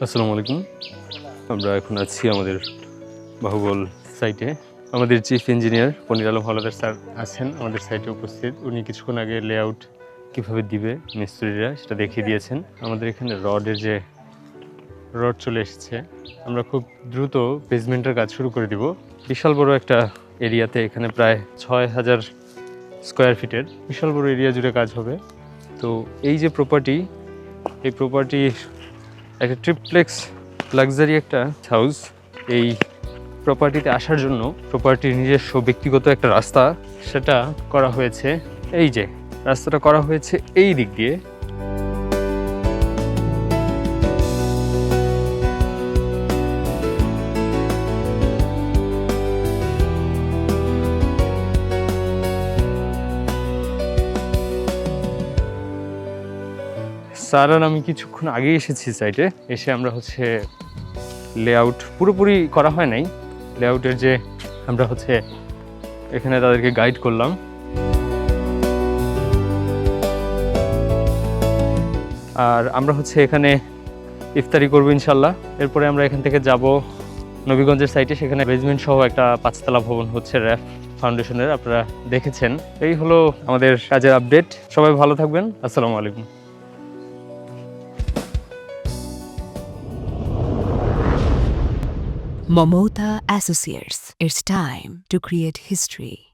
আসসালামু আলাইকুম। আমরা এখন আছি আমাদের বাহুবল সাইটে। আমাদের চিফ ইঞ্জিনিয়ার পনির আলম হাওলাদার স্যার আছেন আমাদের সাইটে উপস্থিত। উনি কিছুক্ষণ আগে লেআউট কীভাবে দিবে মিস্ত্রিরা সেটা দেখিয়ে দিয়েছেন। আমাদের এখানে রড চলে এসেছে। আমরা খুব দ্রুত বেসমেন্টের কাজ শুরু করে দিব। বিশাল বড় একটা এরিয়াতে, এখানে প্রায় 6000 স্কোয়ার ফিটের বিশাল বড় এরিয়া জুড়ে কাজ হবে। তো এই যে প্রপার্টি, এই প্রপার্টির একটা ট্রিপ্লেক্স লাক্সারি একটা হাউস। এই প্রপার্টিতে আসার জন্য প্রপার্টির নিজস্ব ব্যক্তিগত একটা রাস্তা সেটা করা হয়েছে। এই যে রাস্তাটা করা হয়েছে এই দিক দিয়ে। স্যার আর আমি কিছুক্ষণ আগে এসেছি সাইটে। এসে আমরা লেআউট পুরোপুরি করা হয় নাই। লেআউটের যে আমরা এখানে তাদেরকে গাইড করলাম। আর আমরা এখানে ইফতারি করবো ইনশাল্লাহ। এরপরে আমরা এখান থেকে যাব নবীগঞ্জের সাইটে। সেখানে বেসমেন্ট সহ একটা 5তলা ভবন হচ্ছে র্যাফ ফাউন্ডেশনের, আপনারা দেখেছেন। এই হলো আমাদের কাজের আপডেট। সবাই ভালো থাকবেন। আসসালামু আলাইকুম। Momota Associates. It's time to create history.